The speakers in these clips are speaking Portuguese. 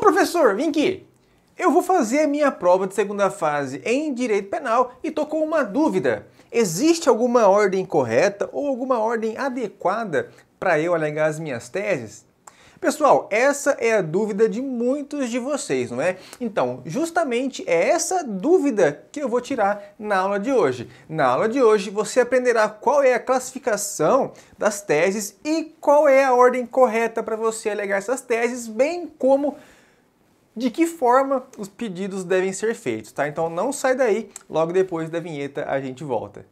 professor, vem aqui. Eu vou fazer a minha prova de segunda fase em Direito Penal e tô com uma dúvida. Existe alguma ordem correta ou alguma ordem adequada para eu alegar as minhas teses? Pessoal, essa é a dúvida de muitos de vocês, não é? Então, justamente é essa dúvida que eu vou tirar na aula de hoje. Na aula de hoje, você aprenderá qual é a classificação das teses e qual é a ordem correta para você alegar essas teses, bem como de que forma os pedidos devem ser feitos, tá? Então não sai daí, logo depois da vinheta a gente volta.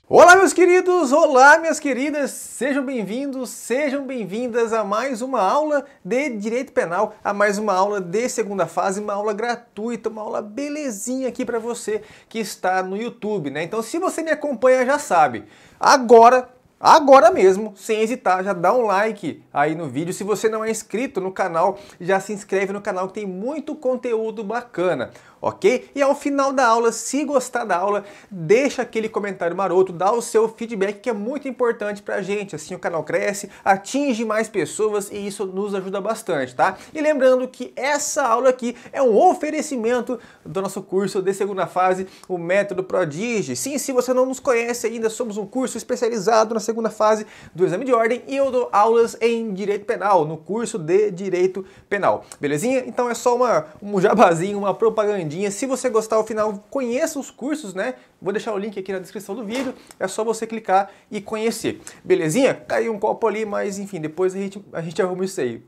Olá meus queridos, olá minhas queridas, sejam bem-vindos, sejam bem-vindas a mais uma aula de Direito Penal, a mais uma aula de segunda fase, uma aula gratuita, uma aula belezinha aqui para você que está no YouTube, né? Então se você me acompanha já sabe, agora mesmo, sem hesitar, já dá um like aí no vídeo. Se você não é inscrito no canal, já se inscreve no canal que tem muito conteúdo bacana, ok? E ao final da aula, se gostar da aula, deixa aquele comentário maroto, dá o seu feedback que é muito importante pra gente, assim o canal cresce, atinge mais pessoas e isso nos ajuda bastante, tá? E lembrando que essa aula aqui é um oferecimento do nosso curso de segunda fase, o Método Prodigi. Sim, se você não nos conhece ainda, somos um curso especializado na segunda fase do exame de ordem e eu dou aulas em Direito Penal, no curso de Direito Penal. Belezinha? Então é só um jabazinho, uma propagandinha. Se você gostar ao final, conheça os cursos, né? Vou deixar o link aqui na descrição do vídeo, é só você clicar e conhecer. Belezinha? Caiu um copo ali, mas enfim, depois a gente arruma isso aí.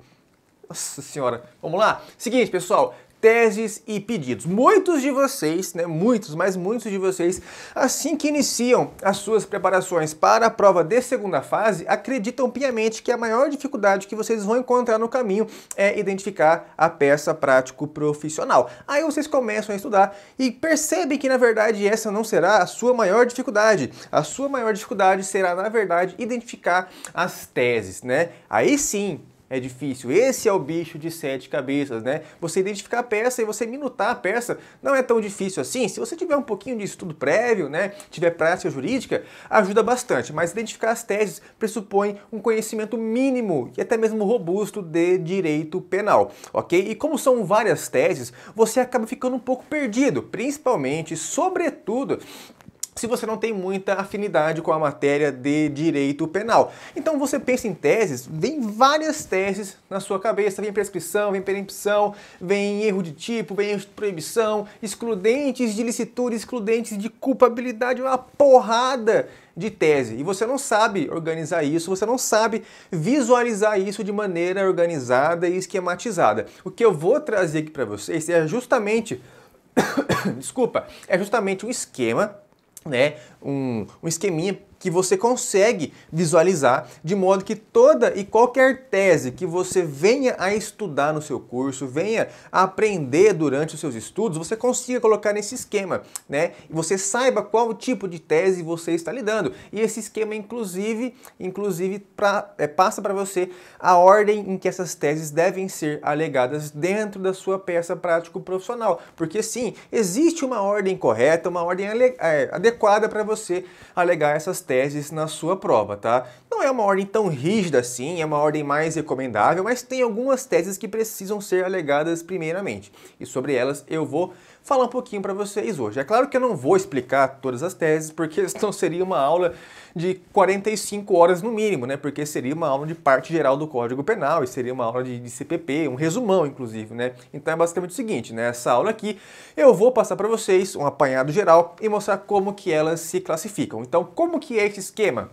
Nossa senhora, vamos lá? Seguinte, pessoal. Teses e pedidos. Muitos de vocês, né, muitos de vocês, assim que iniciam as suas preparações para a prova de segunda fase, acreditam piamente que a maior dificuldade que vocês vão encontrar no caminho é identificar a peça prático-profissional. Aí vocês começam a estudar e percebem que, na verdade, essa não será a sua maior dificuldade. A sua maior dificuldade será, na verdade, identificar as teses, né? Aí sim, é difícil, esse é o bicho de sete cabeças, né? Você identificar a peça e você minutar a peça não é tão difícil assim. Se você tiver um pouquinho de estudo prévio, né, tiver prática jurídica, ajuda bastante. Mas identificar as teses pressupõe um conhecimento mínimo e até mesmo robusto de direito penal, ok? E como são várias teses, você acaba ficando um pouco perdido, principalmente, sobretudo, se você não tem muita afinidade com a matéria de direito penal. Então você pensa em teses, vem várias teses na sua cabeça, vem prescrição, vem perempção, vem erro de tipo, vem erro de proibição, excludentes de licitude, excludentes de culpabilidade, uma porrada de tese. E você não sabe organizar isso, você não sabe visualizar isso de maneira organizada e esquematizada. O que eu vou trazer aqui para vocês é justamente, desculpa, é justamente um esquema, né, um esqueminha que você consegue visualizar de modo que toda e qualquer tese que você venha a estudar no seu curso, venha a aprender durante os seus estudos, você consiga colocar nesse esquema, né? E você saiba qual tipo de tese você está lidando. E esse esquema, inclusive passa para você a ordem em que essas teses devem ser alegadas dentro da sua peça prático-profissional. Porque sim, existe uma ordem correta, uma ordem adequada para você alegar essas teses na sua prova, tá? Não é uma ordem tão rígida assim, é uma ordem mais recomendável, mas tem algumas teses que precisam ser alegadas primeiramente. E sobre elas eu vou falar um pouquinho para vocês hoje. É claro que eu não vou explicar todas as teses, porque senão seria uma aula de 45 horas no mínimo, né? Porque seria uma aula de parte geral do Código Penal e seria uma aula de CPP, um resumão, inclusive, né? Então é basicamente o seguinte, né? Essa aula aqui eu vou passar para vocês um apanhado geral e mostrar como que elas se classificam. Então, como que é esse esquema?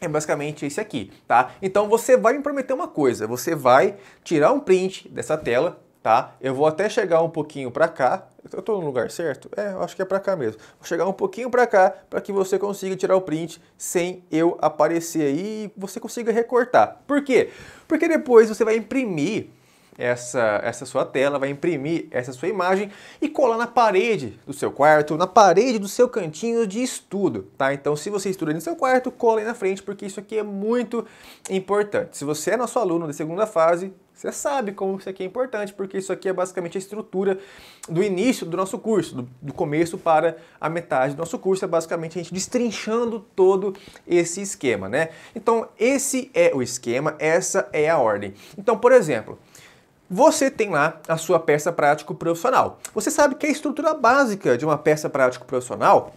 É basicamente esse aqui, tá? Então você vai me prometer uma coisa, você vai tirar um print dessa tela, tá? Eu vou até chegar um pouquinho para cá. Eu tô no lugar certo? É, eu acho que é para cá mesmo. Vou chegar um pouquinho para cá para que você consiga tirar o print sem eu aparecer aí e você consiga recortar. Por quê? Porque depois você vai imprimir essa sua tela, vai imprimir essa sua imagem e colar na parede do seu quarto, na parede do seu cantinho de estudo, tá? Então, se você estuda no seu quarto, cola aí na frente, porque isso aqui é muito importante. Se você é nosso aluno da segunda fase, você sabe como isso aqui é importante, porque isso aqui é basicamente a estrutura do início do nosso curso, do começo para a metade do nosso curso, é basicamente a gente destrinchando todo esse esquema, né? Então, esse é o esquema, essa é a ordem. Então, por exemplo, você tem lá a sua peça prático profissional. Você sabe que a estrutura básica de uma peça prático profissional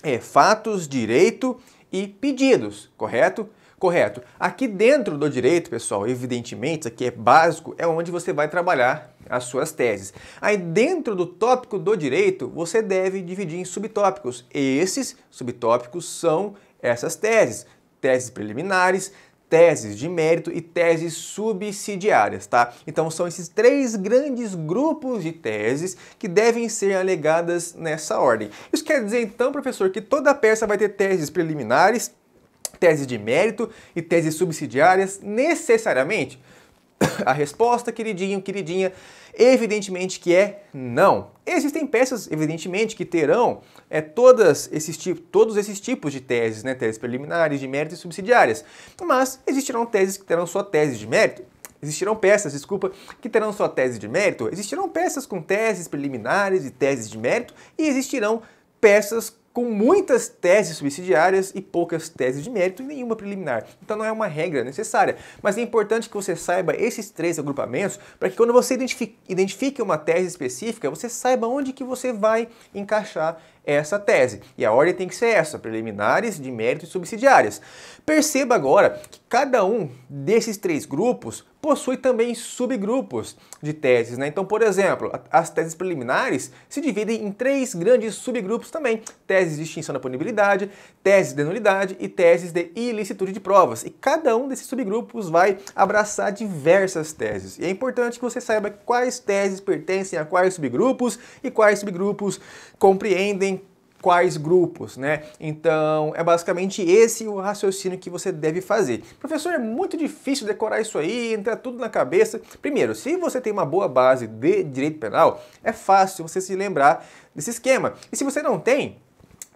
é fatos, direito e pedidos, correto? Correto. Aqui dentro do direito, pessoal, evidentemente, isso aqui é básico, é onde você vai trabalhar as suas teses. Aí dentro do tópico do direito, você deve dividir em subtópicos. Esses subtópicos são essas teses. Teses preliminares, teses de mérito e teses subsidiárias, tá? Então são esses três grandes grupos de teses que devem ser alegadas nessa ordem. Isso quer dizer então, professor, que toda peça vai ter teses preliminares, teses de mérito e teses subsidiárias necessariamente? A resposta, queridinho, queridinha, evidentemente que é não. Existem peças, evidentemente, que terão todos esses tipos de teses, né? Teses preliminares, de mérito e subsidiárias. Mas existirão teses que terão só tese de mérito. Existirão peças, desculpa, que terão só tese de mérito. Existirão peças com teses preliminares e teses de mérito. E existirão peças com muitas teses subsidiárias e poucas teses de mérito e nenhuma preliminar. Então não é uma regra necessária, mas é importante que você saiba esses três agrupamentos para que quando você identifique uma tese específica, você saiba onde que você vai encaixar essa tese. E a ordem tem que ser essa, preliminares, de mérito e subsidiárias. Perceba agora que cada um desses três grupos possui também subgrupos de teses, né? Então, por exemplo, as teses preliminares se dividem em três grandes subgrupos também. Teses de extinção da punibilidade, teses de nulidade e teses de ilicitude de provas. E cada um desses subgrupos vai abraçar diversas teses. E é importante que você saiba quais teses pertencem a quais subgrupos e quais subgrupos compreendem quais grupos, né? Então, é basicamente esse o raciocínio que você deve fazer. Professor, é muito difícil decorar isso aí, entrar tudo na cabeça. Primeiro, se você tem uma boa base de direito penal, é fácil você se lembrar desse esquema. E se você não tem,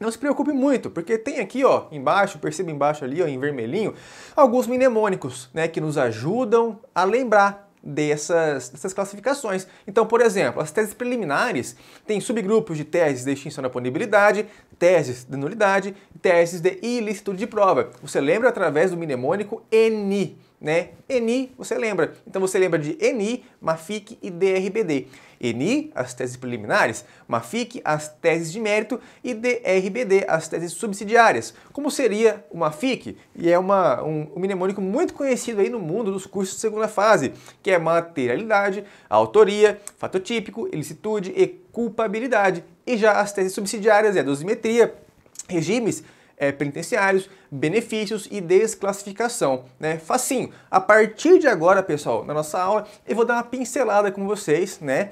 não se preocupe muito, porque tem aqui, ó, embaixo, perceba embaixo ali, ó, em vermelhinho, alguns mnemônicos, né, que nos ajudam a lembrar dessas classificações. Então, por exemplo, as teses preliminares têm subgrupos de teses de extinção da punibilidade, teses de nulidade, teses de ilicitude de prova. Você lembra através do mnemônico ENI, né? ENI, você lembra. Então você lembra de ENI, MAFIC e DRBD. ENI, as teses preliminares, MAFIC, as teses de mérito e DRBD, as teses subsidiárias. Como seria o MAFIC? E é um mnemônico muito conhecido aí no mundo dos cursos de segunda fase, que é materialidade, autoria, fato típico, ilicitude e culpabilidade. E já as teses subsidiárias é dosimetria, regimes penitenciários, benefícios e desclassificação, né? Facinho. A partir de agora, pessoal, na nossa aula, eu vou dar uma pincelada com vocês, né?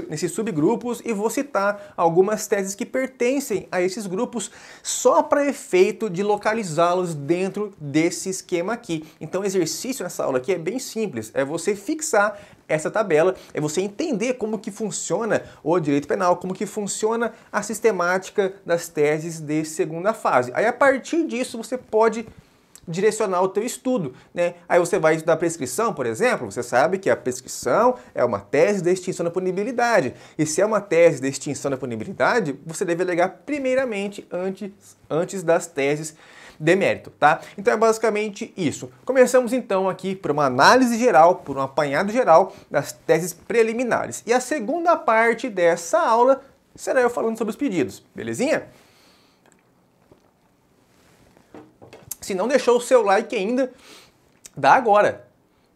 Nesses subgrupos e vou citar algumas teses que pertencem a esses grupos só para efeito de localizá-los dentro desse esquema aqui. Então o exercício nessa aula aqui é bem simples, é você fixar essa tabela, é você entender como que funciona o direito penal, como que funciona a sistemática das teses de segunda fase. Aí a partir disso você pode direcionar o teu estudo, né? Aí você vai estudar prescrição, por exemplo, você sabe que a prescrição é uma tese de extinção da punibilidade. E se é uma tese de extinção da punibilidade, você deve alegar primeiramente antes das teses de mérito, tá? Então é basicamente isso. Começamos então aqui por uma análise geral, por um apanhado geral das teses preliminares. E a segunda parte dessa aula será eu falando sobre os pedidos, belezinha? Se não deixou o seu like ainda, dá agora.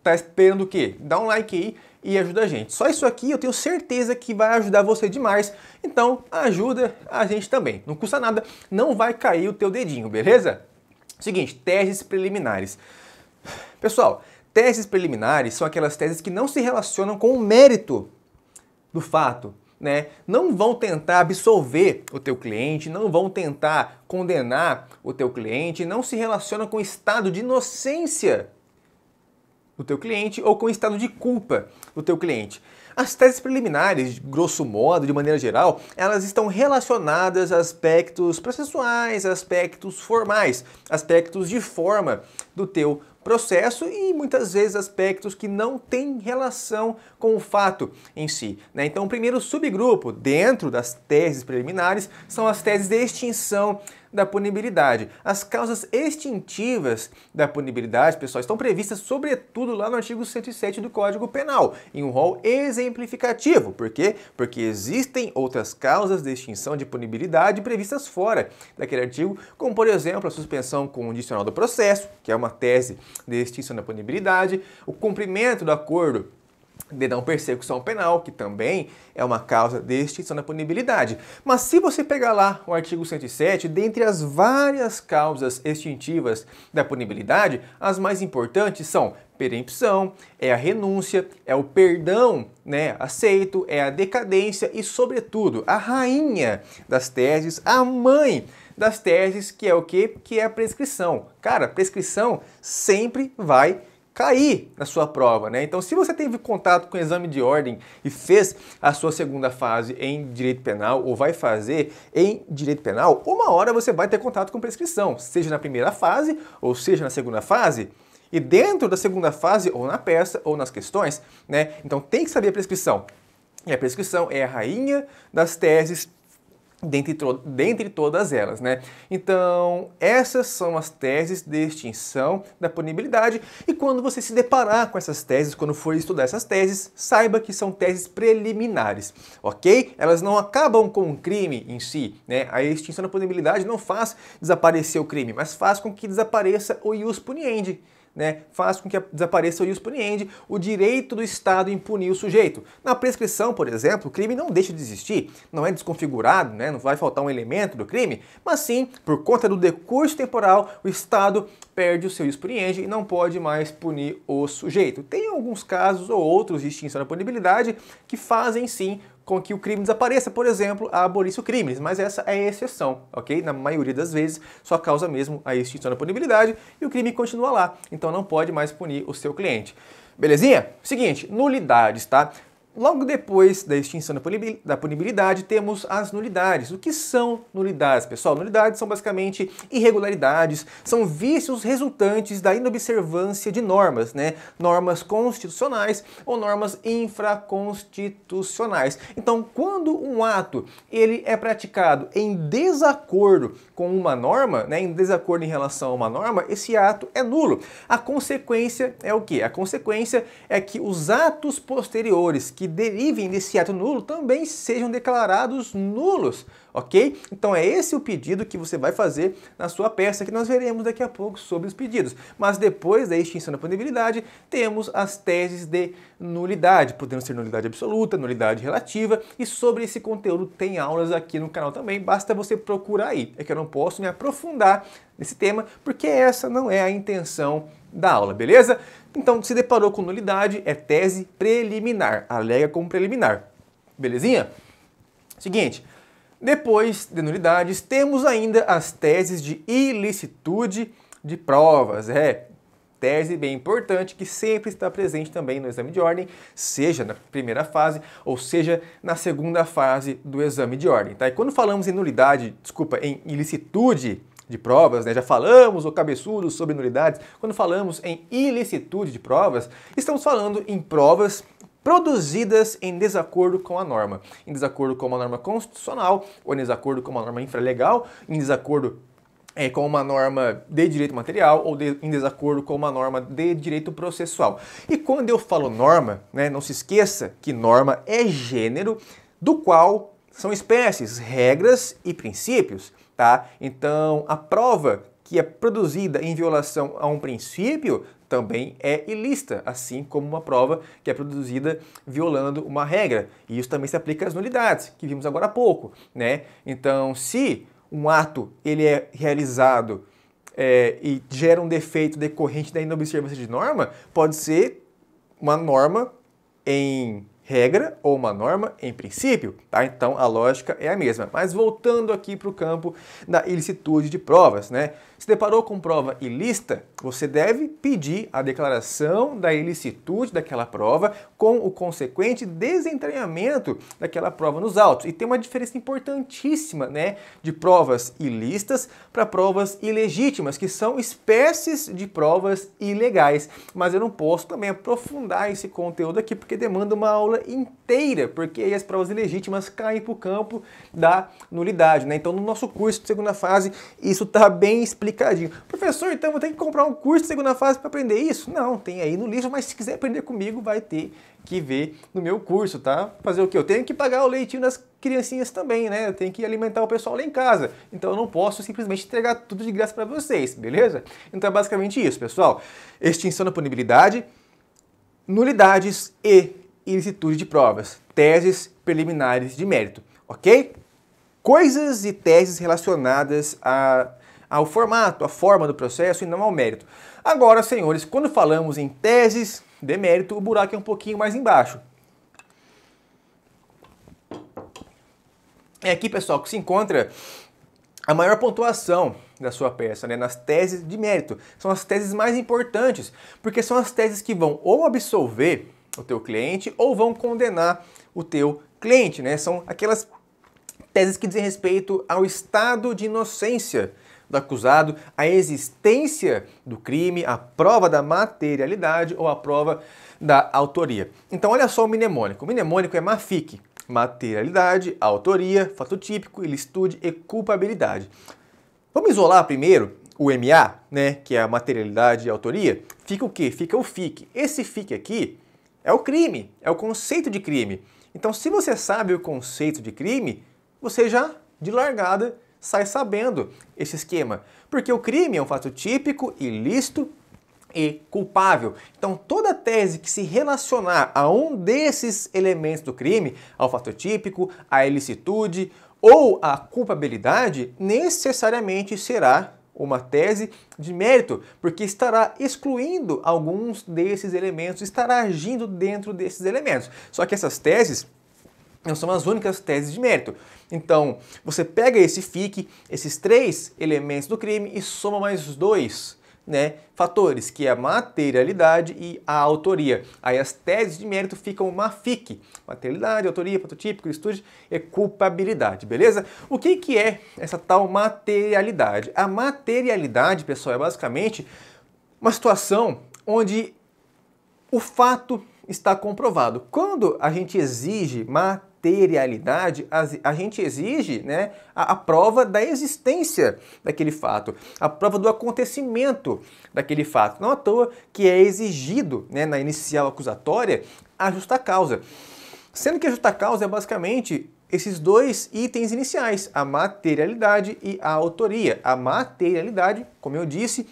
Tá esperando o quê? Dá um like aí e ajuda a gente. Só isso aqui eu tenho certeza que vai ajudar você demais. Então ajuda a gente também. Não custa nada, não vai cair o teu dedinho, beleza? Seguinte, teses preliminares. Pessoal, teses preliminares são aquelas teses que não se relacionam com o mérito do fato, né? Não vão tentar absolver o teu cliente, não vão tentar condenar o teu cliente, não se relacionam com o estado de inocência do teu cliente ou com o estado de culpa do teu cliente. As teses preliminares, grosso modo, de maneira geral, elas estão relacionadas a aspectos processuais, aspectos formais, aspectos de forma do teu processo e muitas vezes aspectos que não têm relação com o fato em si, né? Então, o primeiro subgrupo dentro das teses preliminares são as teses de extinção da punibilidade. As causas extintivas da punibilidade, pessoal, estão previstas sobretudo lá no artigo 107 do Código Penal, em um rol exemplificativo. Por quê? Porque existem outras causas de extinção de punibilidade previstas fora daquele artigo, como por exemplo a suspensão condicional do processo, que é uma tese de extinção da punibilidade, o cumprimento do acordo de não persecução penal, que também é uma causa de extinção da punibilidade. Mas se você pegar lá o artigo 107, dentre as várias causas extintivas da punibilidade, as mais importantes são perempção, é a renúncia, é o perdão, né, aceito, é a decadência e, sobretudo, a rainha das teses, a mãe das teses, que é o quê? Que é a prescrição. Cara, prescrição sempre vai cair na sua prova, né? Então, se você teve contato com o exame de ordem e fez a sua segunda fase em direito penal ou vai fazer em direito penal, uma hora você vai ter contato com prescrição, seja na primeira fase ou seja na segunda fase. E dentro da segunda fase, ou na peça, ou nas questões, né? Então tem que saber a prescrição. E a prescrição é a rainha das teses dentre todas elas, né? Então, essas são as teses de extinção da punibilidade e quando você se deparar com essas teses, quando for estudar essas teses, saiba que são teses preliminares, ok? Elas não acabam com o crime em si, né? A extinção da punibilidade não faz desaparecer o crime, mas faz com que desapareça o ius puniendi, né? Faz com que desapareça o ius puniendi, o direito do Estado em punir o sujeito. Na prescrição, por exemplo, o crime não deixa de existir, não é desconfigurado, né? Não vai faltar um elemento do crime, mas sim, por conta do decurso temporal, o Estado perde o seu ius puniendi e não pode mais punir o sujeito. Tem alguns casos ou outros de extinção da punibilidade que fazem sim com que o crime desapareça, por exemplo, a abolício crimes, mas essa é a exceção, ok? Na maioria das vezes, só causa mesmo a extinção da punibilidade e o crime continua lá, então não pode mais punir o seu cliente. Belezinha? Seguinte, nulidades, tá? Logo depois da extinção da punibilidade, temos as nulidades. O que são nulidades, pessoal? Nulidades são basicamente irregularidades, são vícios resultantes da inobservância de normas, né? Normas constitucionais ou normas infraconstitucionais. Então, quando um ato ele é praticado em desacordo com uma norma, né? Em desacordo em relação a uma norma, esse ato é nulo. A consequência é o quê? A consequência é que os atos posteriores que derivem desse ato nulo também sejam declarados nulos, ok? Então é esse o pedido que você vai fazer na sua peça, que nós veremos daqui a pouco sobre os pedidos. Mas depois da extinção da punibilidade, temos as teses de nulidade, podendo ser nulidade absoluta, nulidade relativa, e sobre esse conteúdo tem aulas aqui no canal também, basta você procurar aí. É que eu não posso me aprofundar nesse tema, porque essa não é a intenção da aula, beleza? Então, se deparou com nulidade, é tese preliminar, alega como preliminar, belezinha? Seguinte, depois de nulidades, temos ainda as teses de ilicitude de provas, tese bem importante que sempre está presente também no exame de ordem, seja na primeira fase ou seja na segunda fase do exame de ordem, tá? E quando falamos em nulidade, em ilicitude de provas, né? Já falamos, ô cabeçudo, sobre nulidades. Quando falamos em ilicitude de provas, estamos falando em provas produzidas em desacordo com a norma. Em desacordo com uma norma constitucional, ou em desacordo com uma norma infralegal, em desacordo com uma norma de direito material ou em desacordo com uma norma de direito processual. E quando eu falo norma, né, não se esqueça que norma é gênero do qual são espécies, regras e princípios, tá? Então, a prova que é produzida em violação a um princípio também é ilícita, assim como uma prova que é produzida violando uma regra. E isso também se aplica às nulidades, que vimos agora há pouco, né? Então, se um ato ele é realizado e gera um defeito decorrente da inobservância de norma, pode ser uma norma em regra ou uma norma em princípio, tá? Então a lógica é a mesma. Mas voltando aqui para o campo da ilicitude de provas, né? Se deparou com prova ilícita, você deve pedir a declaração da ilicitude daquela prova com o consequente desentranhamento daquela prova nos autos. E tem uma diferença importantíssima, né, de provas ilícitas para provas ilegítimas, que são espécies de provas ilegais. Mas eu não posso também aprofundar esse conteúdo aqui porque demanda uma aula inteira, porque aí as provas ilegítimas caem para o campo da nulidade, né? Então no nosso curso de segunda fase isso está bem explicadinho. Professor, então eu vou ter que comprar um curso de segunda fase para aprender isso? Não, tem aí no livro, mas se quiser aprender comigo vai ter que ver no meu curso, tá? Fazer o quê? Eu tenho que pagar o leitinho das criancinhas também, né? Eu tenho que alimentar o pessoal lá em casa. Então eu não posso simplesmente entregar tudo de graça para vocês, beleza? Então é basicamente isso, pessoal. Extinção da punibilidade, nulidades e ilicitude de provas, teses preliminares de mérito, ok? Coisas e teses relacionadas ao formato, à forma do processo e não ao mérito. Agora, senhores, quando falamos em teses de mérito, o buraco é um pouquinho mais embaixo. É aqui, pessoal, que se encontra a maior pontuação da sua peça, né, nas teses de mérito. São as teses mais importantes, porque são as teses que vão ou absolver o teu cliente ou vão condenar o teu cliente, né? São aquelas teses que dizem respeito ao estado de inocência do acusado, a existência do crime, a prova da materialidade ou a prova da autoria. Então olha só o mnemônico. O mnemônico é MAFIC. Materialidade, autoria, fato típico, ilicitude e culpabilidade. Vamos isolar primeiro o MA, né, que é a materialidade e a autoria. Fica o quê? Fica o FIC. Esse FIC aqui é o crime, é o conceito de crime. Então, se você sabe o conceito de crime, você já, de largada, sai sabendo esse esquema. Porque o crime é um fato típico, ilícito e culpável. Então, toda tese que se relacionar a um desses elementos do crime, ao fato típico, à ilicitude ou à culpabilidade, necessariamente será uma tese de mérito, porque estará excluindo alguns desses elementos, estará agindo dentro desses elementos. Só que essas teses não são as únicas teses de mérito. Então, você pega esse FIC, esses três elementos do crime e soma mais dois, né, fatores, que é a materialidade e a autoria. Aí as teses de mérito ficam MAFIC, materialidade, autoria, fato típico, ilicitude e culpabilidade, beleza? O que é essa tal materialidade? A materialidade, pessoal, é basicamente uma situação onde o fato está comprovado. Quando a gente exige materialidade, a gente exige, né, a prova da existência daquele fato, a prova do acontecimento daquele fato. Não à toa que é exigido, né, na inicial acusatória a justa causa. Sendo que a justa causa é basicamente esses dois itens iniciais, a materialidade e a autoria. A materialidade, como eu disse,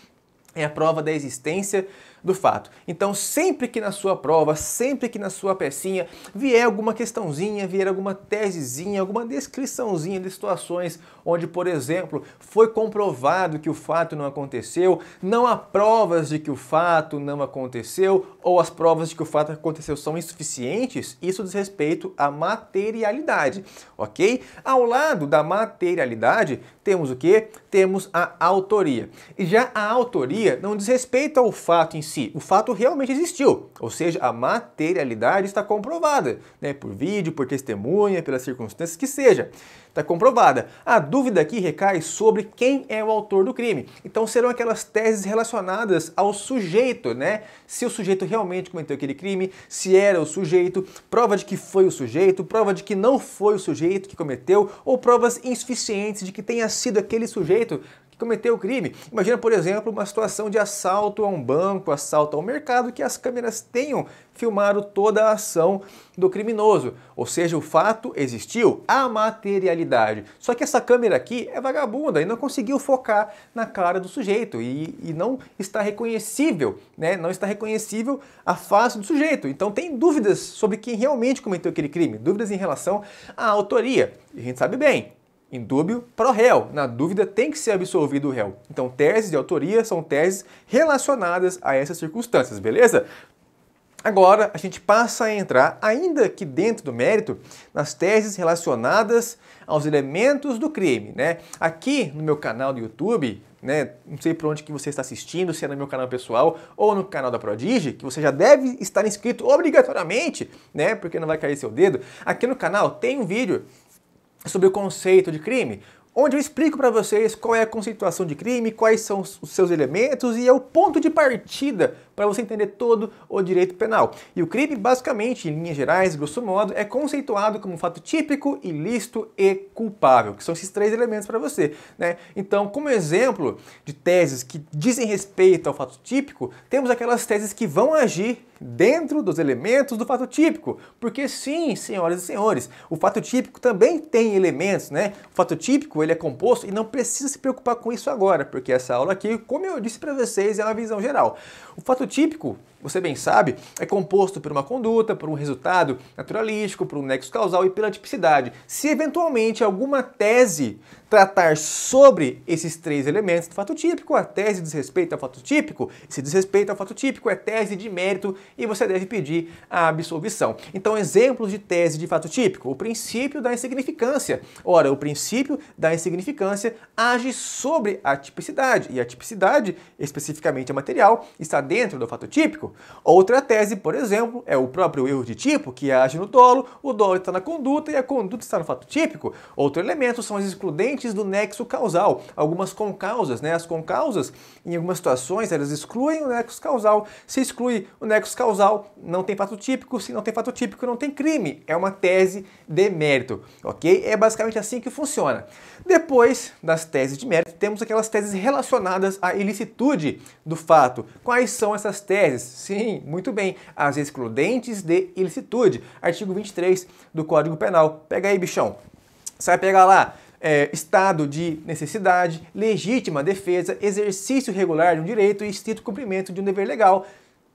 é a prova da existência do fato. Então, sempre que na sua prova, sempre que na sua pecinha vier alguma questãozinha, vier alguma tesezinha, alguma descriçãozinha de situações onde, por exemplo, foi comprovado que o fato não aconteceu, não há provas de que o fato não aconteceu, ou as provas de que o fato aconteceu são insuficientes, isso diz respeito à materialidade, ok? Ao lado da materialidade, temos o quê? Temos a autoria. E já a autoria não diz respeito ao fato em si. O fato realmente existiu, ou seja, a materialidade está comprovada, né, por vídeo, por testemunha, pelas circunstâncias que seja. Está comprovada. A dúvida aqui recai sobre quem é o autor do crime. Então serão aquelas teses relacionadas ao sujeito, né? Se o sujeito realmente cometeu aquele crime, se era o sujeito, prova de que foi o sujeito, prova de que não foi o sujeito que cometeu, ou provas insuficientes de que tenha sido aquele sujeito que cometeu o crime. Imagina, por exemplo, uma situação de assalto a um banco, assalto ao mercado, que as câmeras tenham filmado toda a ação do criminoso. Ou seja, o fato existiu, a materialidade. Só que essa câmera aqui é vagabunda e não conseguiu focar na cara do sujeito e não está reconhecível, né? Não está reconhecível a face do sujeito. Então tem dúvidas sobre quem realmente cometeu aquele crime, dúvidas em relação à autoria. E a gente sabe bem, in dúbio pro réu. Na dúvida tem que ser absolvido o réu. Então, teses de autoria são teses relacionadas a essas circunstâncias, beleza? Agora a gente passa a entrar, ainda que dentro do mérito, nas teses relacionadas aos elementos do crime, né? Aqui no meu canal do YouTube, né, não sei por onde que você está assistindo, se é no meu canal pessoal ou no canal da Prodigy, que você já deve estar inscrito obrigatoriamente, né, porque não vai cair seu dedo. Aqui no canal tem um vídeo sobre o conceito de crime, onde eu explico para vocês qual é a conceituação de crime, quais são os seus elementos e é o ponto de partida para você entender todo o direito penal. E o crime, basicamente, em linhas gerais, grosso modo, é conceituado como um fato típico, ilícito e culpável, que são esses três elementos para você, né? Então, como exemplo de teses que dizem respeito ao fato típico, temos aquelas teses que vão agir dentro dos elementos do fato típico, porque sim, senhoras e senhores, o fato típico também tem elementos, né? O fato típico, ele é composto e não precisa se preocupar com isso agora, porque essa aula aqui, como eu disse para vocês, é uma visão geral. O fato típico, você bem sabe, é composto por uma conduta, por um resultado naturalístico, por um nexo causal e pela tipicidade. Se eventualmente alguma tese tratar sobre esses três elementos do fato típico, a tese diz respeito ao fato típico, se diz respeito ao fato típico é tese de mérito e você deve pedir a absolvição. Então, exemplos de tese de fato típico, o princípio da insignificância. Ora, o princípio da insignificância age sobre a tipicidade e a tipicidade, especificamente a material, está dentro do fato típico. Outra tese, por exemplo, é o próprio erro de tipo, que age no dolo, o dolo está na conduta e a conduta está no fato típico. Outro elemento são as excludentes do nexo causal, algumas concausas, né? As concausas, em algumas situações, elas excluem o nexo causal. Se exclui o nexo causal, não tem fato típico. Se não tem fato típico, não tem crime. É uma tese de mérito, ok? É basicamente assim que funciona. Depois das teses de mérito, temos aquelas teses relacionadas à ilicitude do fato. Quais são essas teses? Sim, muito bem, as excludentes de ilicitude. Artigo 23 do Código Penal. Pega aí, bichão. Você vai pegar lá, estado de necessidade, legítima defesa, exercício regular de um direito e estrito cumprimento de um dever legal.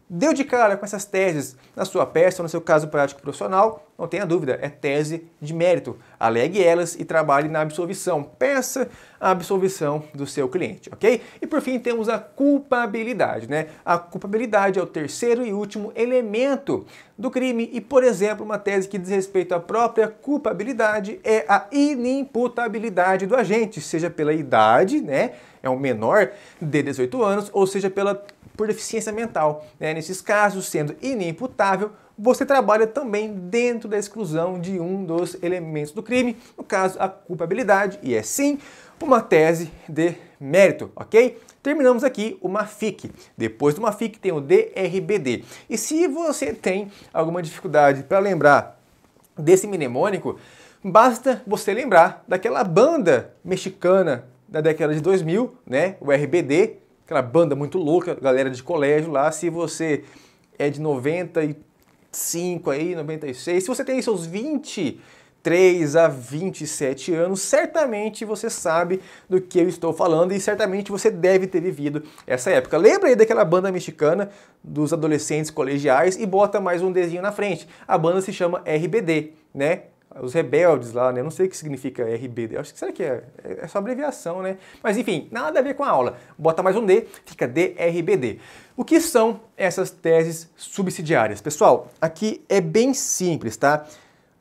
Deu de cara com essas teses na sua peça ou no seu caso prático profissional? Não tenha dúvida, é tese de mérito. Alegue elas e trabalhe na absolvição. Peça a absolvição do seu cliente, ok? E por fim temos a culpabilidade, né? A culpabilidade é o terceiro e último elemento do crime e, por exemplo, uma tese que diz respeito à própria culpabilidade é a inimputabilidade do agente, seja pela idade, né? É um menor de 18 anos, ou seja por deficiência mental, né? Nesses casos, sendo inimputável, você trabalha também dentro da exclusão de um dos elementos do crime, no caso, a culpabilidade, e é sim uma tese de mérito, ok? Terminamos aqui o MAFIC. Depois do MAFIC tem o DRBD. E se você tem alguma dificuldade para lembrar desse mnemônico, basta você lembrar daquela banda mexicana da década de 2000, né? O RBD, aquela banda muito louca, galera de colégio lá. Se você é de 95 aí, 96, se você tem seus 23 a 27 anos, certamente você sabe do que eu estou falando e certamente você deve ter vivido essa época. Lembra aí daquela banda mexicana dos adolescentes colegiais e bota mais um Dzinho na frente. A banda se chama RBD, né? Os rebeldes lá, né? Eu não sei o que significa RBD. Acho que será que é só abreviação, né? Mas enfim, nada a ver com a aula. Bota mais um D, fica DRBD. O que são essas teses subsidiárias? Pessoal, aqui é bem simples, tá?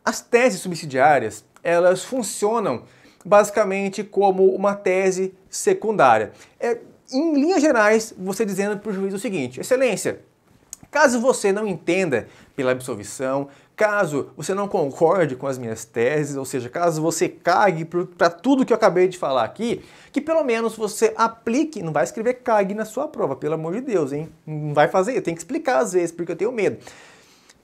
As teses subsidiárias, elas funcionam basicamente como uma tese secundária. Em linhas gerais, você dizendo para o juiz o seguinte: Excelência, caso você não entenda pela absolvição, caso você não concorde com as minhas teses, ou seja, caso você cague para tudo que eu acabei de falar aqui, que pelo menos você aplique, não vai escrever cague na sua prova, pelo amor de Deus, hein? Não vai fazer, eu tenho que explicar às vezes, porque eu tenho medo.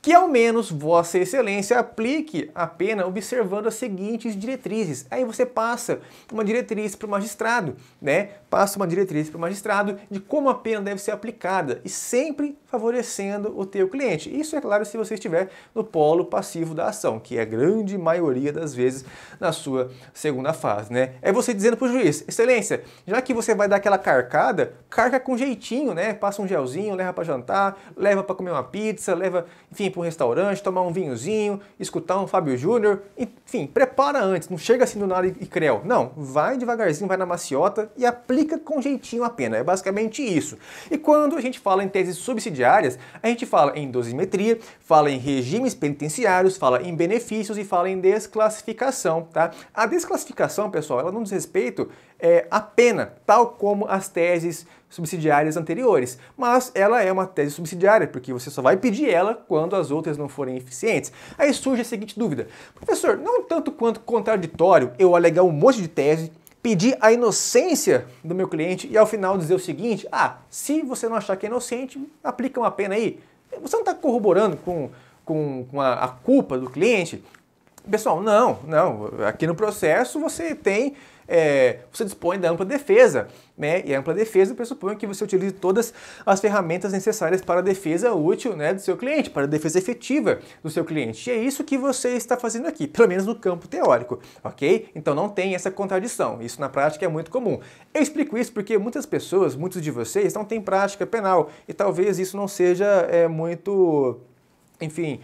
Que ao menos Vossa Excelência aplique a pena observando as seguintes diretrizes. Aí você passa uma diretriz para o magistrado, né? Passa uma diretriz para o magistrado de como a pena deve ser aplicada e sempre favorecendo o teu cliente. Isso é claro se você estiver no polo passivo da ação, que é a grande maioria das vezes na sua segunda fase, né? É você dizendo para o juiz: Excelência, já que você vai dar aquela carcada, carca com jeitinho, né? Passa um gelzinho, leva para jantar, leva para comer uma pizza, leva, enfim, para um restaurante, tomar um vinhozinho, escutar um Fábio Júnior, enfim, prepara antes, não chega assim do nada e creu. Não, vai devagarzinho, vai na maciota e aplica com jeitinho a pena. É basicamente isso. E quando a gente fala em teses subsidiárias, a gente fala em dosimetria, fala em regimes penitenciários, fala em benefícios e fala em desclassificação, tá? A desclassificação, pessoal, ela não diz respeito à pena, tal como as teses subsidiárias anteriores, mas ela é uma tese subsidiária, porque você só vai pedir ela quando as outras não forem eficientes. Aí surge a seguinte dúvida: professor, não tanto quanto contraditório eu alegar um monte de tese, pedir a inocência do meu cliente e ao final dizer o seguinte: se você não achar que é inocente, aplica uma pena aí. Você não está corroborando com a culpa do cliente? Pessoal, não. Aqui no processo você tem, você dispõe da ampla defesa, né? E a ampla defesa pressupõe que você utilize todas as ferramentas necessárias para a defesa útil, né, do seu cliente, para a defesa efetiva do seu cliente. E é isso que você está fazendo aqui, pelo menos no campo teórico, ok? Então não tem essa contradição. Isso na prática é muito comum. Eu explico isso porque muitas pessoas, muitos de vocês, não têm prática penal e talvez isso não seja muito... Enfim,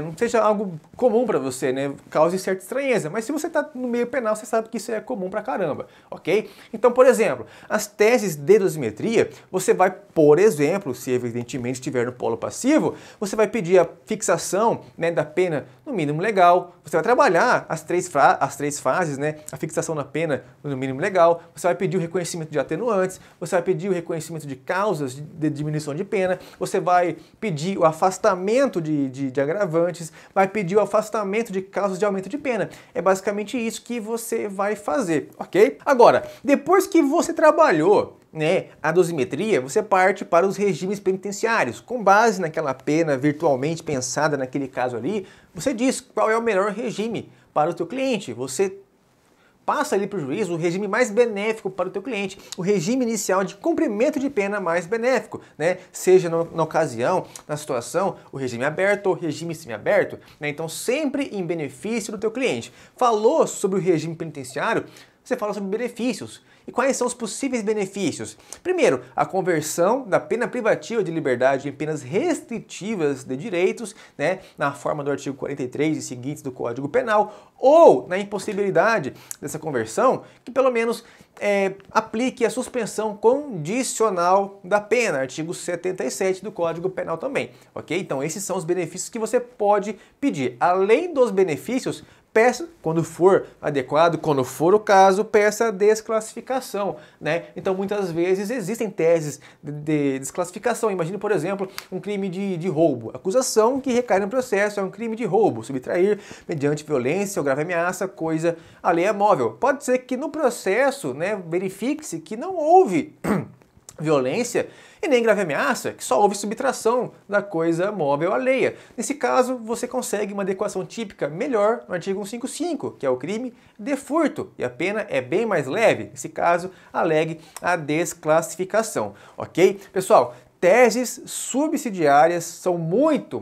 não seja algo comum para você, né? Cause certa estranheza. Mas se você está no meio penal, você sabe que isso é comum pra caramba, ok? Então, por exemplo, as teses de dosimetria, você vai, por exemplo, se evidentemente estiver no polo passivo, você vai pedir a fixação, né, da pena no mínimo legal. Você vai trabalhar as três fases, né? A fixação da pena no mínimo legal. Você vai pedir o reconhecimento de atenuantes. Você vai pedir o reconhecimento de causas de diminuição de pena. Você vai pedir o afastamento de agravantes, vai pedir o afastamento de causas de aumento de pena. É basicamente isso que você vai fazer, ok? Agora, depois que você trabalhou, né, a dosimetria, você parte para os regimes penitenciários. Com base naquela pena virtualmente pensada naquele caso ali, você diz qual é o melhor regime para o teu cliente. Você passa ali para o juiz o regime mais benéfico para o teu cliente, o regime inicial de cumprimento de pena mais benéfico, né? Seja na ocasião, na situação, o regime aberto ou regime semiaberto, né? Então sempre em benefício do teu cliente. Falou sobre o regime penitenciário, você fala sobre benefícios. E quais são os possíveis benefícios? Primeiro, a conversão da pena privativa de liberdade em penas restritivas de direitos, né, na forma do artigo 43 e seguintes do Código Penal, ou na impossibilidade dessa conversão, que pelo menos aplique a suspensão condicional da pena, artigo 77 do Código Penal também, ok? Então esses são os benefícios que você pode pedir. Além dos benefícios, peça, quando for adequado, quando for o caso, peça a desclassificação, né? Então, muitas vezes existem teses de desclassificação. Imagine, por exemplo, um crime de roubo. A acusação que recai no processo é um crime de roubo, subtrair mediante violência ou grave ameaça, coisa alheia móvel. Pode ser que no processo, né, verifique-se que não houve violência e nem grave ameaça, que só houve subtração da coisa móvel alheia. Nesse caso, você consegue uma adequação típica melhor no artigo 155, que é o crime de furto, e a pena é bem mais leve. Nesse caso, alegue a desclassificação, ok? Pessoal, teses subsidiárias são muito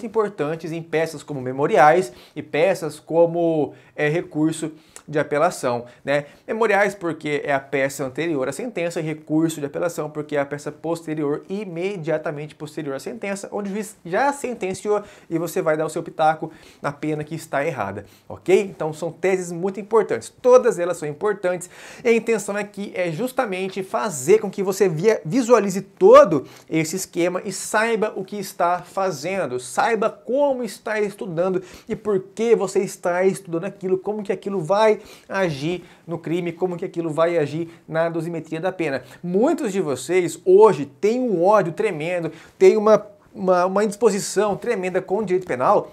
importantes em peças como memoriais e peças como recurso de apelação, né? Memoriais porque é a peça anterior à sentença, e recurso de apelação porque é a peça posterior, imediatamente posterior à sentença, onde o juiz já sentenciou e você vai dar o seu pitaco na pena que está errada, ok? Então são teses muito importantes, todas elas são importantes, e a intenção aqui é justamente fazer com que você visualize todo esse esquema e saiba o que está fazendo, saiba como está estudando e por que você está estudando aquilo, como que aquilo vai agir no crime, como que aquilo vai agir na dosimetria da pena. Muitos de vocês hoje têm um ódio tremendo, têm uma indisposição tremenda com o direito penal,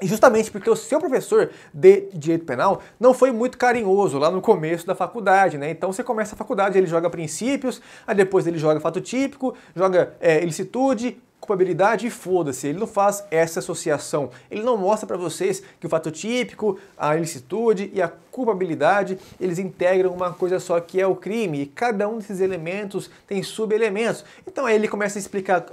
justamente porque o seu professor de direito penal não foi muito carinhoso lá no começo da faculdade, né? Então você começa a faculdade, ele joga princípios, aí depois ele joga fato típico, joga ilicitude, culpabilidade e foda-se, ele não faz essa associação, ele não mostra para vocês que o fato típico, a ilicitude e a culpabilidade, eles integram uma coisa só que é o crime, e cada um desses elementos tem subelementos. Então aí ele começa a explicar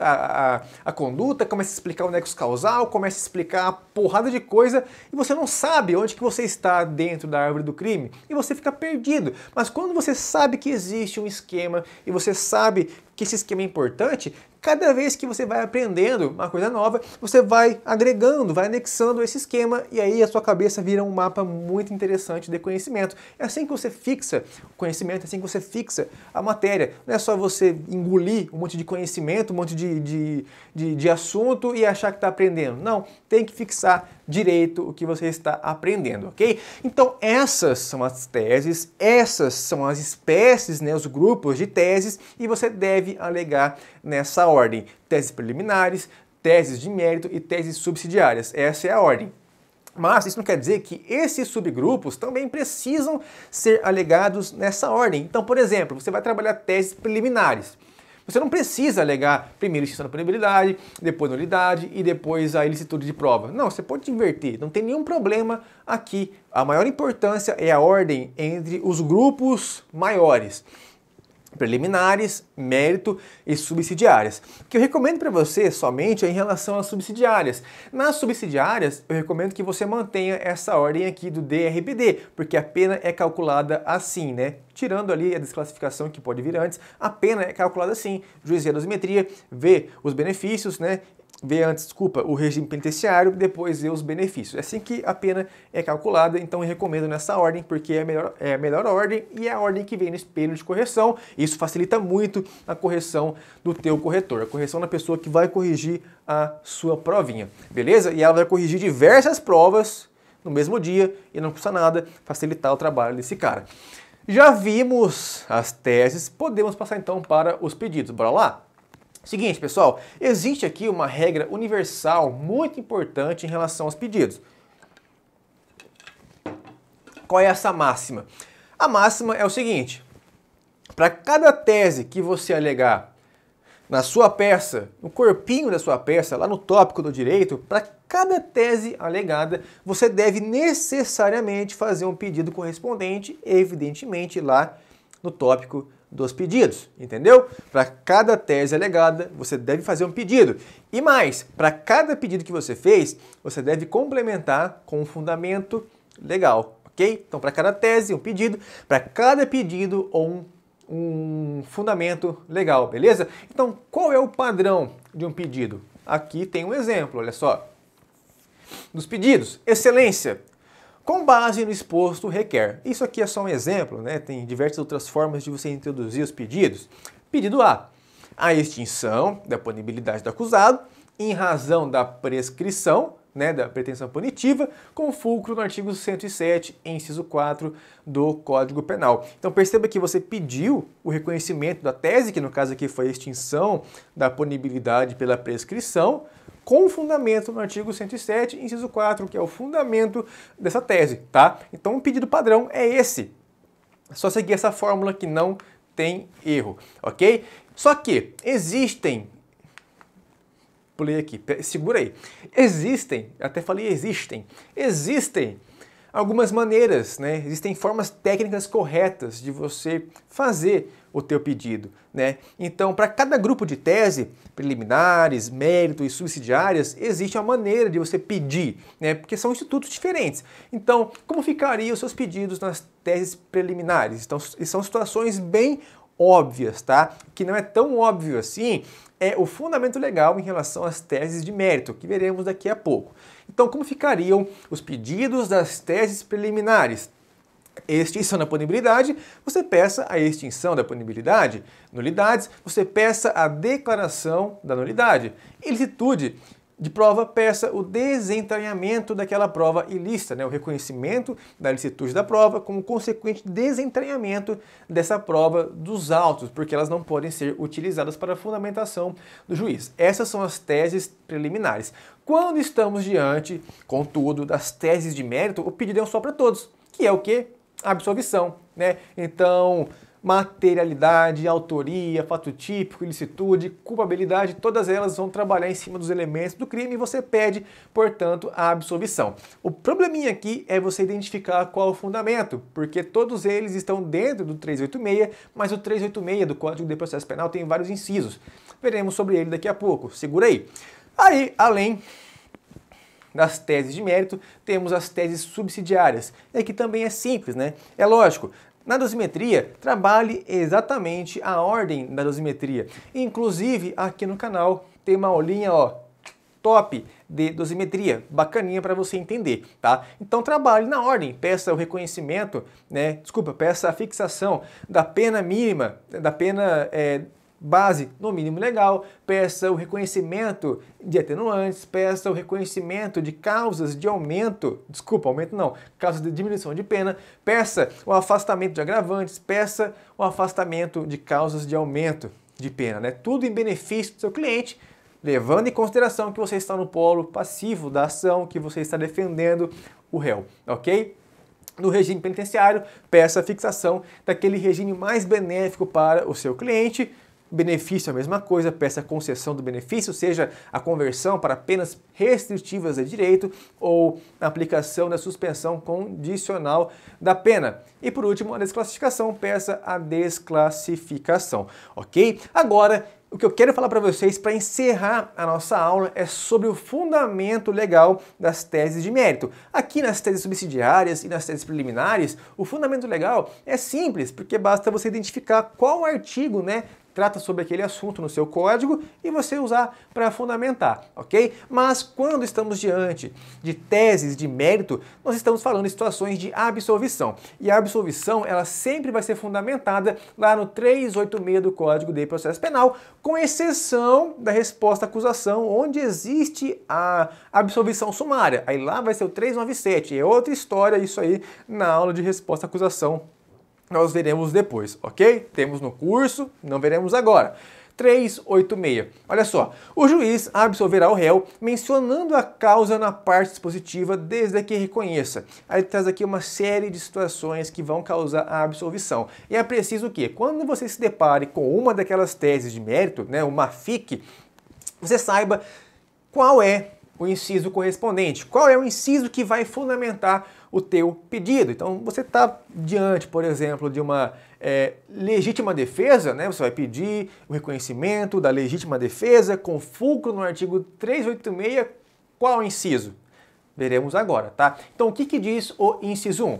a conduta, começa a explicar o nexo causal, começa a explicar a porrada de coisa, e você não sabe onde que você está dentro da árvore do crime, e você fica perdido. Mas quando você sabe que existe um esquema, e você sabe que esse esquema é importante, cada vez que você vai aprendendo uma coisa nova, você vai agregando, vai anexando esse esquema e aí a sua cabeça vira um mapa muito interessante de conhecimento. É assim que você fixa o conhecimento, é assim que você fixa a matéria. Não é só você engolir um monte de conhecimento, um monte de assunto e achar que está aprendendo. Não, tem que fixar direito o que você está aprendendo, ok? Então essas são as teses, essas são as espécies, né, os grupos de teses, e você deve alegar nessa ordem: teses preliminares, teses de mérito e teses subsidiárias. Essa é a ordem. Mas isso não quer dizer que esses subgrupos também precisam ser alegados nessa ordem. Então, por exemplo, você vai trabalhar teses preliminares. Você não precisa alegar primeiro extinção da punibilidade, depois nulidade e depois a ilicitude de prova. Não, você pode inverter, não tem nenhum problema aqui. A maior importância é a ordem entre os grupos maiores: preliminares, mérito e subsidiárias. O que eu recomendo para você somente é em relação às subsidiárias. Nas subsidiárias, eu recomendo que você mantenha essa ordem aqui do DRPD, porque a pena é calculada assim, né? Tirando ali a desclassificação que pode vir antes, a pena é calculada assim: juiz vê a dosimetria, vê os benefícios, né? Vê antes, desculpa, o regime penitenciário, depois vê os benefícios. É assim que a pena é calculada, então eu recomendo nessa ordem, porque é a melhor ordem e é a ordem que vem no espelho de correção. Isso facilita muito a correção do teu corretor, a correção da pessoa que vai corrigir a sua provinha, beleza? E ela vai corrigir diversas provas no mesmo dia e não custa nada facilitar o trabalho desse cara. Já vimos as teses, podemos passar então para os pedidos. Bora lá? Seguinte, pessoal, existe aqui uma regra universal muito importante em relação aos pedidos. Qual é essa máxima? A máxima é o seguinte: para cada tese que você alegar na sua peça, no corpinho da sua peça, lá no tópico do direito, para cada tese alegada, você deve necessariamente fazer um pedido correspondente, evidentemente, lá no tópico dos pedidos, entendeu? Para cada tese alegada, você deve fazer um pedido. E mais, para cada pedido que você fez, você deve complementar com um fundamento legal, ok? Então, para cada tese, um pedido, para cada pedido, um fundamento legal, beleza? Então, qual é o padrão de um pedido? Aqui tem um exemplo, olha só. Dos pedidos: excelência, com base no exposto, requer. Isso aqui é só um exemplo, né? Tem diversas outras formas de você introduzir os pedidos. Pedido A: a extinção da punibilidade do acusado em razão da prescrição, né, da pretensão punitiva, com fulcro no artigo 107, inciso 4 do Código Penal. Então perceba que você pediu o reconhecimento da tese, que no caso aqui foi a extinção da punibilidade pela prescrição, com fundamento no artigo 107, inciso 4, que é o fundamento dessa tese, tá? Então o pedido padrão é esse. É só seguir essa fórmula que não tem erro, ok? Só que existem... Pulei aqui, segura aí. Existem algumas maneiras, né? Existem formas técnicas corretas de você fazer o teu pedido, né? Então, para cada grupo de tese, preliminares, mérito e subsidiárias, existe uma maneira de você pedir, né? Porque são institutos diferentes. Então, como ficariam os seus pedidos nas teses preliminares? Então, são situações bem óbvias, tá? Que não é tão óbvio assim é o fundamento legal em relação às teses de mérito, que veremos daqui a pouco. Então, como ficariam os pedidos das teses preliminares? Extinção da punibilidade, você peça a extinção da punibilidade. Nulidades, você peça a declaração da nulidade. Ilicitude de prova, peça o desentranhamento daquela prova ilícita, né? O reconhecimento da ilicitude da prova com o consequente desentranhamento dessa prova dos autos, porque elas não podem ser utilizadas para a fundamentação do juiz. Essas são as teses preliminares. Quando estamos diante, contudo, das teses de mérito, o pedido é um só para todos, que é o quê? A absolvição, né? Então, materialidade, autoria, fato típico, ilicitude, culpabilidade, todas elas vão trabalhar em cima dos elementos do crime e você pede, portanto, a absolvição. O probleminha aqui é você identificar qual o fundamento, porque todos eles estão dentro do 386, mas o 386 do Código de Processo Penal tem vários incisos. Veremos sobre ele daqui a pouco. Segura aí. Aí, além das teses de mérito, temos as teses subsidiárias. E aqui também é simples, né? É lógico, Na dosimetria, trabalhe exatamente a ordem da dosimetria. Inclusive, aqui no canal tem uma aulinha, ó, top de dosimetria, bacaninha para você entender, tá? Então trabalhe na ordem, peça o reconhecimento, peça a fixação da pena mínima, da pena base no mínimo legal, peça o reconhecimento de atenuantes, peça o reconhecimento de causas de causas de diminuição de pena, peça o afastamento de agravantes, peça o afastamento de causas de aumento de pena, né? Tudo em benefício do seu cliente, levando em consideração que você está no polo passivo da ação, que você está defendendo o réu, ok? No regime penitenciário, peça a fixação daquele regime mais benéfico para o seu cliente. Benefício é a mesma coisa, peça a concessão do benefício, seja a conversão para penas restritivas de direito ou a aplicação da suspensão condicional da pena. E por último, a desclassificação, peça a desclassificação, ok? Agora, o que eu quero falar para vocês para encerrar a nossa aula é sobre o fundamento legal das teses de mérito. Aqui nas teses subsidiárias e nas teses preliminares, o fundamento legal é simples, porque basta você identificar qual artigo, trata sobre aquele assunto no seu código e você usar para fundamentar, ok? Mas quando estamos diante de teses de mérito, nós estamos falando de situações de absolvição. E a absolvição, ela sempre vai ser fundamentada lá no 386 do Código de Processo Penal, com exceção da resposta à acusação, onde existe a absolvição sumária. Aí lá vai ser o 397, é outra história isso aí na aula de resposta à acusação. Nós veremos depois, ok? Temos no curso, não veremos agora. 386. Olha só, o juiz absolverá o réu mencionando a causa na parte dispositiva desde que reconheça. Aí traz aqui uma série de situações que vão causar a absolvição. E é preciso que, quando você se depare com uma daquelas teses de mérito, uma FIC, você saiba qual é o inciso correspondente, qual é o inciso que vai fundamentar o teu pedido. Então, você está diante, por exemplo, de uma legítima defesa, você vai pedir o reconhecimento da legítima defesa com fulcro no artigo 386, qual inciso? Veremos agora, tá? Então, o que diz o inciso 1?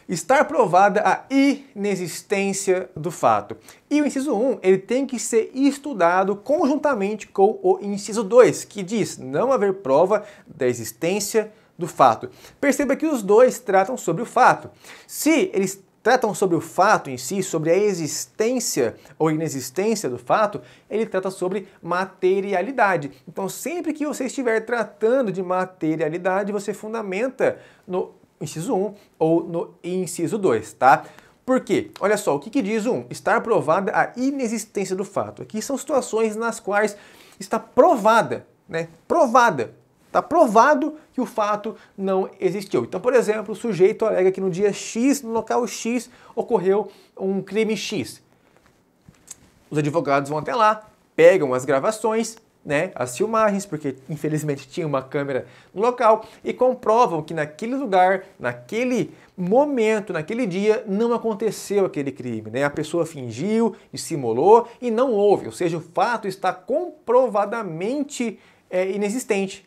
Estar provada a inexistência do fato. E o inciso 1, ele tem que ser estudado conjuntamente com o inciso 2, que diz não haver prova da existência do fato. Perceba que os dois tratam sobre o fato. Se eles tratam sobre o fato em si, sobre a existência ou inexistência do fato, ele trata sobre materialidade. Então, sempre que você estiver tratando de materialidade, você fundamenta no inciso 1 ou no inciso 2, tá? Por quê? Olha só, o que diz o 1? Estar provada a inexistência do fato. Aqui são situações nas quais está provada, Provada. Está provado que o fato não existiu. Então, por exemplo, o sujeito alega que no dia X, no local X, ocorreu um crime X. Os advogados vão até lá, pegam as gravações, as filmagens, porque infelizmente tinha uma câmera no local, e comprovam que naquele lugar, naquele momento, naquele dia, não aconteceu aquele crime. A pessoa fingiu, dissimulou e não houve, ou seja, o fato está comprovadamente inexistente.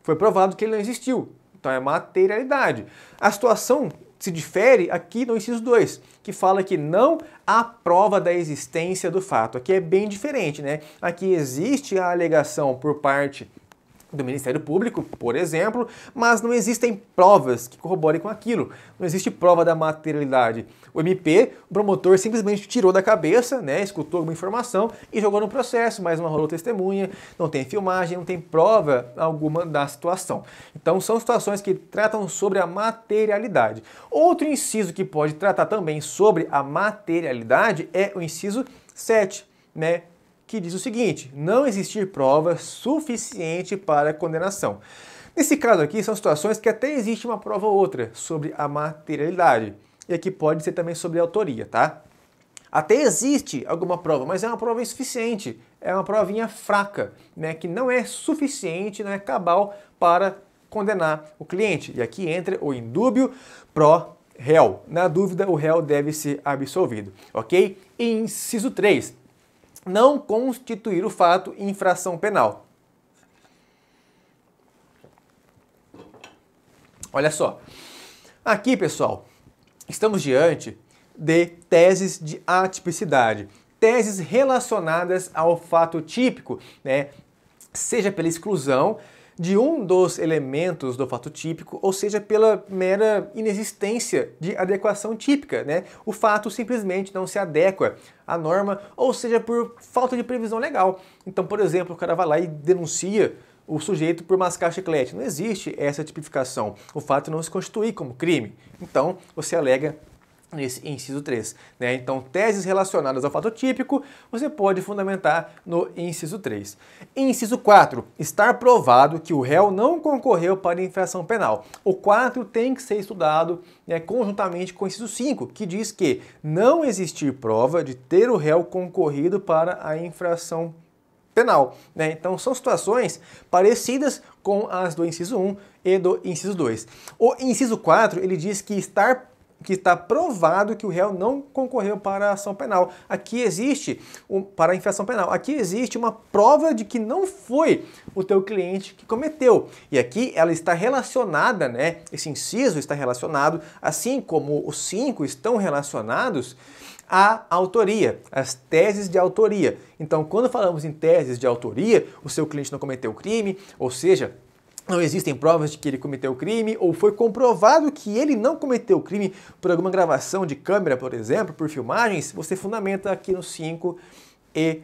Foi provado que ele não existiu. Então é materialidade. A situação se difere aqui no inciso 2, que fala que não há prova da existência do fato. Aqui é bem diferente, Aqui existe a alegação por parte do Ministério Público, por exemplo, mas não existem provas que corroborem com aquilo. Não existe prova da materialidade. O MP, o promotor simplesmente tirou da cabeça, escutou alguma informação e jogou no processo, mas não rolou testemunha, não tem filmagem, não tem prova alguma da situação. Então são situações que tratam sobre a materialidade. Outro inciso que pode tratar também sobre a materialidade é o inciso 7, que diz o seguinte: não existir prova suficiente para condenação. Nesse caso aqui, são situações que até existe uma prova ou outra sobre a materialidade. E aqui pode ser também sobre a autoria, tá? Até existe alguma prova, mas é uma prova insuficiente. É uma provinha fraca, que não é suficiente, não é cabal para condenar o cliente. E aqui entra o indúbio pro réu. Na dúvida, o réu deve ser absolvido, ok? E inciso 3. Não constituir o fato infração penal. Olha só, aqui, pessoal, estamos diante de teses de atipicidade. Teses relacionadas ao fato típico, né? Seja pela exclusão de um dos elementos do fato típico, ou seja, pela mera inexistência de adequação típica, né? O fato simplesmente não se adequa à norma, ou seja, por falta de previsão legal. Então, por exemplo, o cara vai lá e denuncia o sujeito por mascar chiclete. Não existe essa tipificação. O fato não se constitui como crime. Então, você alega nesse inciso 3. Né? Então, teses relacionadas ao fato típico, você pode fundamentar no inciso 3. Inciso 4. Estar provado que o réu não concorreu para a infração penal. O 4 tem que ser estudado, né, conjuntamente com o inciso 5, que diz que não existir prova de ter o réu concorrido para a infração penal. Né? Então, são situações parecidas com as do inciso 1 e do inciso 2. O inciso 4, ele diz que está provado que o réu não concorreu para a ação penal. Aqui existe, para a infração penal, aqui existe uma prova de que não foi o teu cliente que cometeu. E aqui ela está relacionada, né? Esse inciso está relacionado, assim como os 5 estão relacionados à autoria, as teses de autoria. Então, quando falamos em teses de autoria, o seu cliente não cometeu crime, ou seja, não existem provas de que ele cometeu o crime, ou foi comprovado que ele não cometeu o crime por alguma gravação de câmera, por exemplo, por filmagens, você fundamenta aqui no 5 e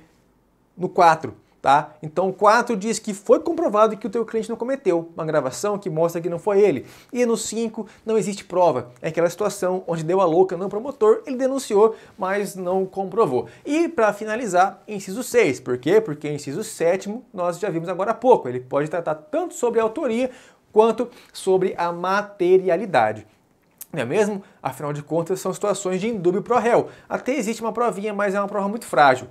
no 4. Tá? Então o 4 diz que foi comprovado que o teu cliente não cometeu uma gravação que mostra que não foi ele. E no 5 não existe prova. É aquela situação onde deu a louca no promotor, ele denunciou, mas não comprovou. E para finalizar, inciso 6. Por quê? Porque inciso 7 nós já vimos agora há pouco. Ele pode tratar tanto sobre a autoria quanto sobre a materialidade. Não é mesmo? Afinal de contas, são situações de indúbio pro réu. Até existe uma provinha, mas é uma prova muito frágil.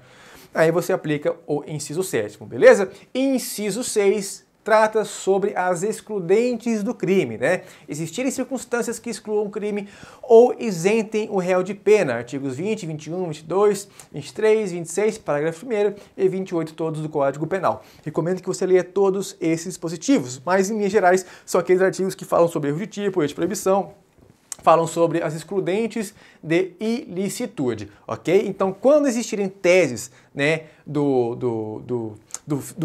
Aí você aplica o inciso 7º, beleza? Inciso 6 trata sobre as excludentes do crime, né? Existirem circunstâncias que excluam o crime ou isentem o réu de pena. Artigos 20, 21, 22, 23, 26, parágrafo 1º e 28 todos do Código Penal. Recomendo que você leia todos esses dispositivos, mas em linhas gerais são aqueles artigos que falam sobre erro de tipo, erro de proibição, falam sobre as excludentes de ilicitude, ok? Então, quando existirem teses, né, do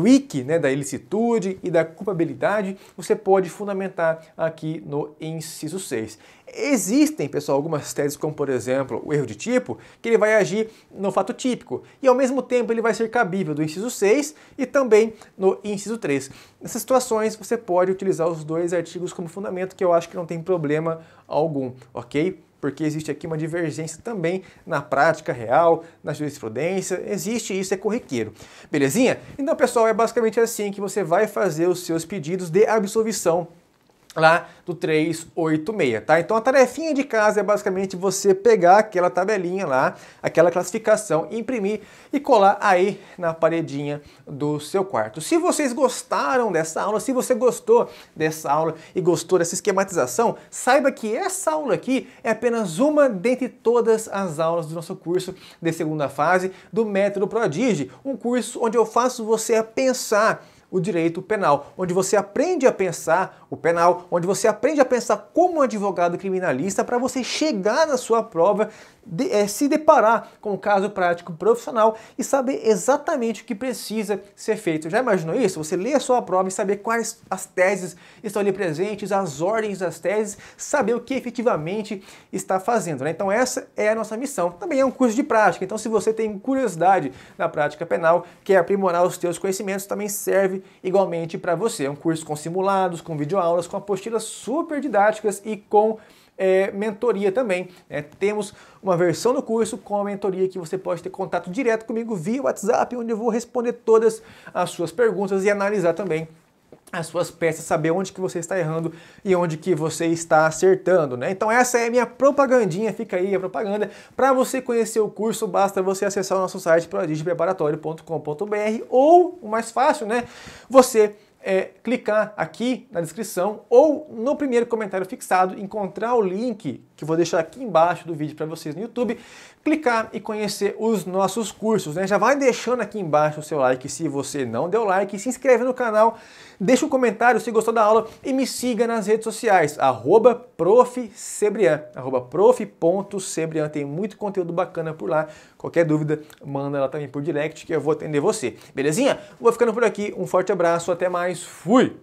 IC, né, da ilicitude e da culpabilidade, você pode fundamentar aqui no inciso 6. Existem, pessoal, algumas teses, como por exemplo o erro de tipo, que ele vai agir no fato típico e ao mesmo tempo ele vai ser cabível do inciso 6 e também no inciso 3. Nessas situações você pode utilizar os dois artigos como fundamento, que eu acho que não tem problema algum, ok? Porque existe aqui uma divergência também na prática real, na jurisprudência, existe isso, é corriqueiro. Belezinha? Então, pessoal, é basicamente assim que você vai fazer os seus pedidos de absolvição lá do 386, tá? Então a tarefinha de casa é basicamente você pegar aquela tabelinha lá, aquela classificação, imprimir e colar aí na paredinha do seu quarto. Se vocês gostaram dessa aula, se você gostou dessa aula e gostou dessa esquematização, saiba que essa aula aqui é apenas uma dentre todas as aulas do nosso curso de segunda fase do Método Prodigi, um curso onde eu faço você pensar o direito penal, onde você aprende a pensar o penal, onde você aprende a pensar como um advogado criminalista para você chegar na sua prova, se deparar com o caso prático profissional e saber exatamente o que precisa ser feito. Já imaginou isso? Você lê a sua prova e saber quais as teses estão ali presentes, as ordens das teses, saber o que efetivamente está fazendo, né? Então essa é a nossa missão. Também é um curso de prática, então se você tem curiosidade na prática penal, quer aprimorar os seus conhecimentos, também serve igualmente para você. É um curso com simulados, com videoaulas, com apostilas super didáticas e com mentoria também. Temos uma versão do curso com a mentoria que você pode ter contato direto comigo via WhatsApp, onde eu vou responder todas as suas perguntas e analisar também as suas peças, saber onde que você está errando e onde que você está acertando, né? Então essa é a minha propagandinha, fica aí a propaganda. Para você conhecer o curso, basta você acessar o nosso site prodigipreparatório.com.br ou, o mais fácil, né? Você clicar aqui na descrição ou no primeiro comentário fixado, encontrar o link que eu vou deixar aqui embaixo do vídeo para vocês no YouTube, clicar e conhecer os nossos cursos, né? Já vai deixando aqui embaixo o seu like se você não deu like, se inscreve no canal, deixa um comentário se gostou da aula e me siga nas redes sociais, @profcebrian, @prof.cebrian, tem muito conteúdo bacana por lá. Qualquer dúvida, manda ela também por direct que eu vou atender você. Belezinha? Vou ficando por aqui, um forte abraço, até mais, fui!